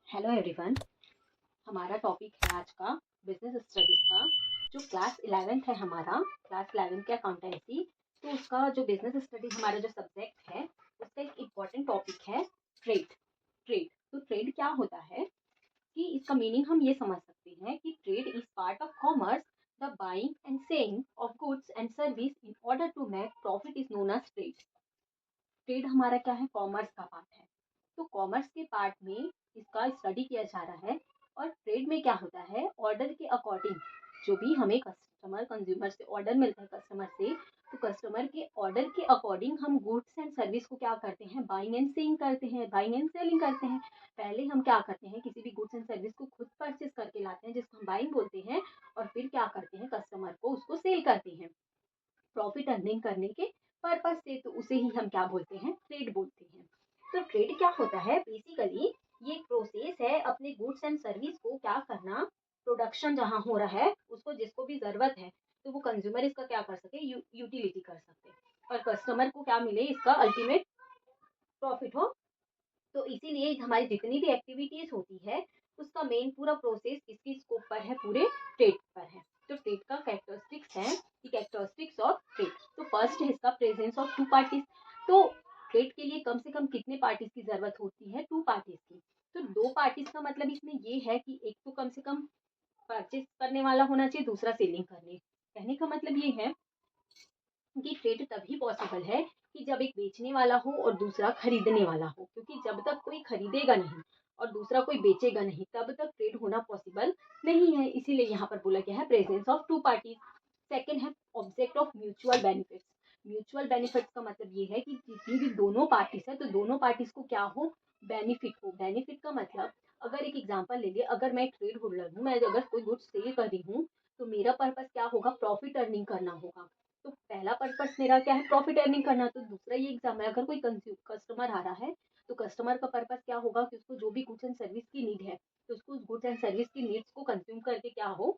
Hello everyone. हमारा topic है आज का बिजनेस स्टडीज का। जो क्लास 11th है हमारा, क्लास 11th के अकाउंटेंसी, तो उसका जो बिजनेस स्टडीज हमारा जो सब्जेक्ट है उसका एक इम्पॉर्टेंट टॉपिक है ट्रेड। ट्रेड तो ट्रेड क्या होता है कि इसका मीनिंग हम ये समझ सकते हैं कि trade is part of commerce. The buying and selling of goods and service in order to make profit is known as trade. Trade हमारा क्या है, कॉमर्स का पार्ट है। तो कॉमर्स के पार्ट में इसका स्टडी किया जा रहा है। और ट्रेड में क्या होता है, ऑर्डर के अकॉर्डिंग जो भी हमें कस्टमर कंज्यूमर से ऑर्डर मिलता है कस्टमर से, तो कस्टमर के ऑर्डर के अकॉर्डिंग हम गुड्स एंड सर्विस को क्या करते हैं, बाइंग एंड सेलिंग करते हैं, बाइंग एंड सेलिंग करते हैं। पहले हम क्या करते हैं, किसी भी गुड्स एंड सर्विस को खुद परचेस करके लाते हैं जिसको हम बाइंग बोलते हैं, और फिर क्या करते हैं, कस्टमर को उसको सेल करते हैं प्रॉफिट अर्निंग करने के पर्पज से। तो उसे ही हम क्या बोलते हैं, ट्रेड बोलते हैं। तो ट्रेड क्या होता है, बेसिकली ये एक प्रोसेस है अपने गुड्स एंड सर्विस को क्या करना, प्रोडक्शन जहाँ हो रहा है उसको जिसको भी जरूरत है तो वो कंज्यूमर इसका क्या कर सके, यूटिलिटी कर सके, और कस्टमर को क्या मिले, इसका अल्टीमेट प्रॉफिट हो। तो इसीलिए हमारी जितनी भी एक्टिविटीज होती है उसका मेन पूरा प्रोसेस किसकी स्कोप पर है, पूरे ट्रेड पर है। तो ट्रेड का कैरेक्टरिस्टिक्स है कि कैरेक्टरिस्टिक्स ऑफ ट्रेड। तो फर्स्ट है इसका प्रेजेंस ऑफ टू पार्टीज। तो ट्रेड के लिए कम से कम कितने पार्टीज की जरूरत होती है, टू पार्टीज की। तो दो पार्टीज का मतलब इसमें ये है कि एक तो कम से कम परचेस करने वाला होना चाहिए, दूसरा सेलिंग करने। कहने का मतलब ये है कि ट्रेड तभी पॉसिबल है कि जब एक बेचने वाला हो और दूसरा खरीदने वाला हो, क्योंकि जब तक कोई खरीदेगा नहीं और दूसरा कोई बेचेगा नहीं तब तक ट्रेड होना पॉसिबल नहीं है। इसीलिए यहाँ पर बोला गया है presence of two parties. Second है object of mutual benefits. Mutual benefits का मतलब ये है कि जितनी भी दोनों पार्टीज है तो दोनों पार्टीज को क्या हो, बेनिफिट हो। बेनिफिट का मतलब, अगर एक एग्जांपल ले लिए, अगर मैं ट्रेड होल्डर हूँ, मैं अगर कोई गुड्स सेल कर रही हूँ तो मेरा पर्पस क्या होगा, प्रॉफिट अर्निंग करना होगा। तो पहला पर्पस मेरा क्या है, प्रॉफिट अर्निंग करना। तो दूसरा ये एग्जाम है, अगर कोई कस्टमर आ रहा है तो कस्टमर का पर्पस क्या होगा कि उसको जो भी गुड्स एंड सर्विस की नीड है तो उसको उस गुड्स एंड सर्विस की नीड्स को कंज्यूम करके क्या हो,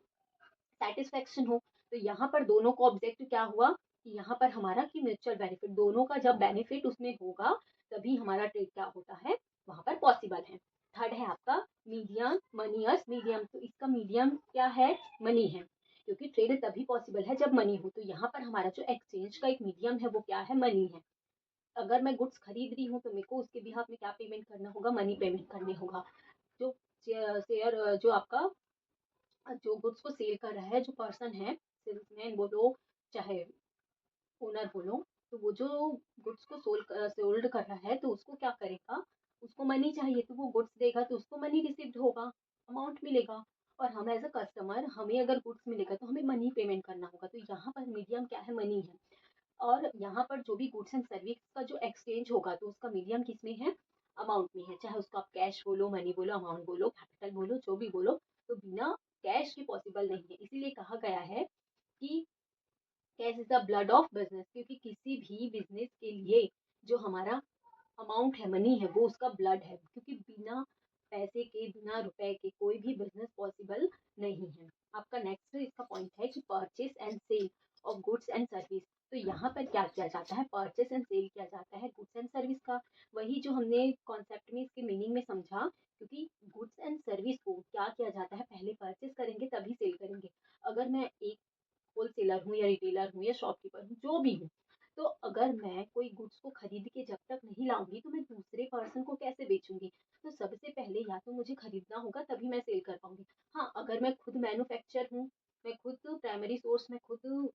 सेटिस्फेक्शन हो। तो यहाँ पर दोनों को ऑब्जेक्ट क्या हुआ कि यहाँ पर हमारा कि म्यूचुअल बेनिफिट, दोनों का जब बेनिफिट उसमें होगा तभी हमारा ट्रेड क्या होता है, वहां पर पॉसिबल है। थर्ड है आपका मीडियम, मनीयर्स मीडियम। तो इसका मीडियम क्या है, मनी है, क्योंकि ट्रेड तभी पॉसिबल है जब मनी हो। तो यहाँ पर हमारा जो एक्सचेंज का एक मीडियम है वो क्या है, मनी है। अगर मैं गुड्स खरीद रही हूँ तो मेरे को उसके बिहाफ में क्या पेमेंट करना होगा, मनी पेमेंट करने होगा। जो शेयर जो आपका जो गुड्स को सेल कर रहा है, जो पर्सन है, सेल्समैन बोलो चाहे ओनर बोलो, तो वो जो गुड्स को सोल्ड कर रहा है तो उसको क्या करेगा, उसको मनी चाहिए तो वो गुड्स देगा तो उसको मनी रिसीव्ड होगा, अमाउंट मिलेगा। और हम एज अ कस्टमर, हमें अगर गुड्स मिलेगा तो हमें मनी पेमेंट करना होगा। तो यहाँ पर मीडियम क्या है, मनी है। और यहाँ पर जो भी गुड्स एंड सर्विस का जो एक्सचेंज होगा तो उसका मीडियम किस में है, अमाउंट में है। चाहे उसको आप कैश बोलो, मनी बोलो, अमाउंट बोलो, कैपिटल बोलो, जो भी बोलो, तो बिना कैश के पॉसिबल नहीं है। इसीलिए कहा गया है कि cash is the blood of business, क्योंकि किसी भी बिजनेस के लिए जो हमारा अमाउंट है, मनी है, वो उसका ब्लड है। क्योंकि बिना पैसे के, बिना रुपए के कोई भी बिजनेस पॉसिबल नहीं है। आपका नेक्स्ट इसका पॉइंट है कि purchase and sale of goods and service. तो यहाँ पर क्या किया जाता है, परचेस एंड सेल किया जाता है गुड्स एंड सर्विस का। वही जो हमने कॉन्सेप्ट में इसके मीनिंग में समझा, क्योंकि गुड्स एंड सर्विस को क्या किया जाता है, पहले परचेस करेंगे तभी सेल करेंगे। अगर मैं एक होलसेलर हूँ या रिटेलर हूँ या शॉपकीपर हूँ, जो भी हूँ, तो अगर मैं कोई गुड्स को खरीद के जब तक नहीं लाऊंगी तो मैं दूसरे पर्सन को कैसे बेचूंगी। तो सबसे पहले या तो मुझे खरीदना होगा तभी मैं सेल कर पाऊंगी। हाँ, अगर मैं खुद मैन्युफैक्चर हूँ, मैं खुद प्राइमरी सोर्स में खुद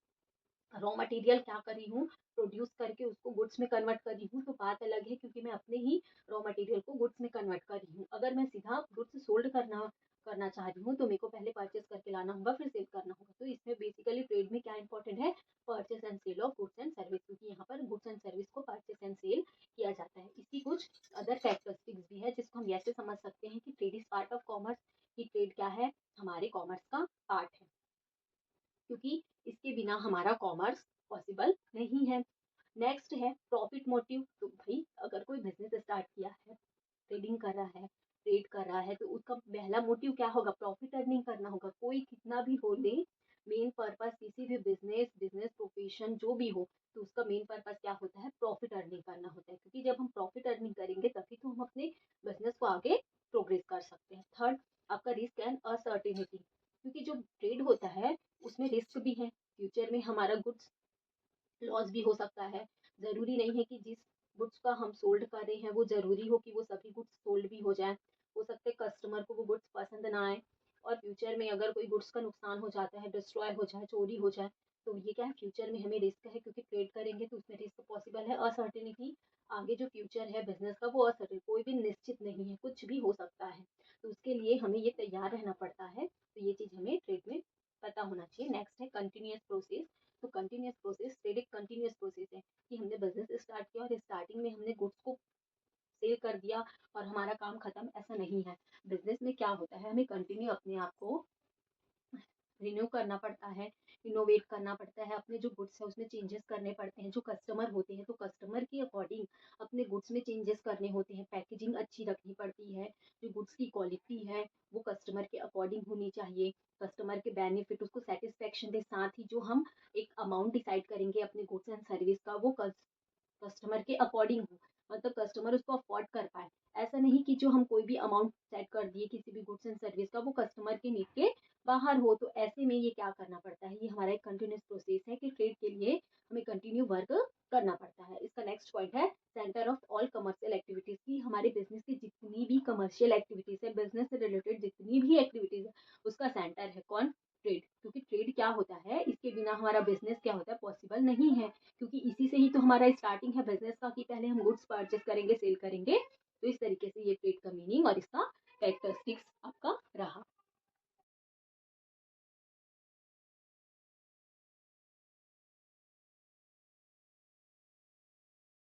रॉ मटेरियल क्या कर रही हूँ, प्रोड्यूस करके उसको गुड्स में कन्वर्ट कर रही हूँ, तो बात अलग है, क्योंकि मैं अपने ही रॉ मटेरियल को गुड्स में कन्वर्ट कर रही हूँ। अगर मैं सीधा गुड्स सोल्ड करना करना चाह रही हूँ तो मेरे को पहले परचेस करके लाना होगा, फिर सेल करना होगा। तो इसमें बेसिकली ट्रेड में क्या इंपॉर्टेंट है, purchase and sale of goods and service, क्योंकि यहाँ पर गुड्स एंड सर्विस को परचेस एंड सेल किया जाता है। इसकी कुछ अदर कैरेक्टरिस्टिक्स भी है जिसको हम ऐसे समझ सकते हैं कि trade is part of commerce. कि ट्रेड क्या है, हमारे कॉमर्स का पार्ट है, क्योंकि इसके बिना हमारा कॉमर्स पॉसिबल नहीं है। नेक्स्ट है प्रॉफिट मोटिव। तो भाई अगर कोई बिजनेस स्टार्ट किया है, ट्रेडिंग कर रहा है, ट्रेड कर रहा है, तो उसका पहला मोटिव क्या होगा, प्रॉफिट अर्निंग करना होगा। कोई कितना भी हो ले, मेन पर्पस किसी भी बिजनेस बिजनेस प्रोफेशन जो भी हो, तो उसका मेन पर्पस क्या होता है, प्रॉफिट अर्निंग करना होता है। क्योंकि जब हम प्रॉफिट अर्निंग करेंगे तभी तो हम अपने बिजनेस को आगे प्रोग्रेस कर सकते हैं। थर्ड, आपका रिस्क एंड अनसर्टेनिटी, क्योंकि जो ट्रेड होता है उसमें रिस्क भी है। फ्यूचर में हमारा गुड्स लॉस भी हो सकता है। ज़रूरी नहीं है कि जिस गुड्स का हम सोल्ड कर रहे हैं वो ज़रूरी हो कि वो सभी गुड्स सोल्ड भी हो जाए। हो सकता है कस्टमर को वो गुड्स पसंद ना आए और फ्यूचर में अगर कोई गुड्स का नुकसान हो जाता है, डिस्ट्रॉय हो जाए, चोरी हो जाए, तो ये क्या है, फ्यूचर में हमें रिस्क है, क्योंकि ट्रेड करेंगे तो उसमें रिस्क पॉसिबल है। अनसर्टेनिटी, आगे जो फ्यूचर है बिजनेस का वो अनसर्टेन, कोई भी निश्चित नहीं है, कुछ भी हो सकता है। तो उसके लिए हमें ये तैयार रहना पड़ता है। तो ये चीज़ हमें ट्रेड में पता होना चाहिए। नेक्स्ट है कंटिन्यूअस प्रोसेस। तो कंटिन्यूअस प्रोसेस, ट्रेड एक कंटिन्यूअस प्रोसेस है कि हमने बिजनेस स्टार्ट किया और स्टार्टिंग में हमने गुड्स को सेल कर दिया और हमारा काम खत्म, ऐसा नहीं है। बिजनेस में क्या होता है, हमें कंटिन्यू अपने आप को रिन्यू करना पड़ता है, इनोवेट करना पड़ता है, अपने जो गुड्स है उसमें चेंजेस करने पड़ते हैं। जो कस्टमर होते हैं तो कस्टमर के अकॉर्डिंग अपने गुड्स में चेंजेस करने होते हैं। पैकेजिंग अच्छी रखनी पड़ती है, जो गुड्स की क्वालिटी है वो कस्टमर के अकॉर्डिंग होनी चाहिए। कस्टमर के बेनिफिट, उसको सेटिस्फेक्शन के साथ ही जो हम एक अमाउंट डिसाइड करेंगे अपने गुड्स एंड सर्विस का, वो कस्टमर के अकॉर्डिंग हो, मतलब कस्टमर उसको अफोर्ड कर पाए। ऐसा नहीं कि जो हम कोई भी अमाउंट सेट कर दिए किसी भी गुड्स एंड सर्विस का, वो कस्टमर के नीड के बाहर हो। तो ऐसे में ये क्या करना पड़ता है, ये हमारा एक कंटिन्यूस प्रोसेस है कि ट्रेड के लिए हमें कंटिन्यू वर्क करना पड़ता है। इसका नेक्स्ट पॉइंट है centre of all commercial activities की। हमारे बिजनेस की जितनी भी कमर्शियल एक्टिविटीज है, बिजनेस से रिलेटेड जितनी भी एक्टिविटीज है, उसका सेंटर है कौन, ट्रेड। क्योंकि ट्रेड क्या होता है, इसके बिना हमारा बिजनेस क्या होता है, पॉसिबल नहीं है। क्योंकि इसी से ही तो हमारा स्टार्टिंग है बिजनेस का, कि पहले हम गुड्स परचेस करेंगे, सेल करेंगे। तो इस तरीके से ये ट्रेड का मीनिंग और इसका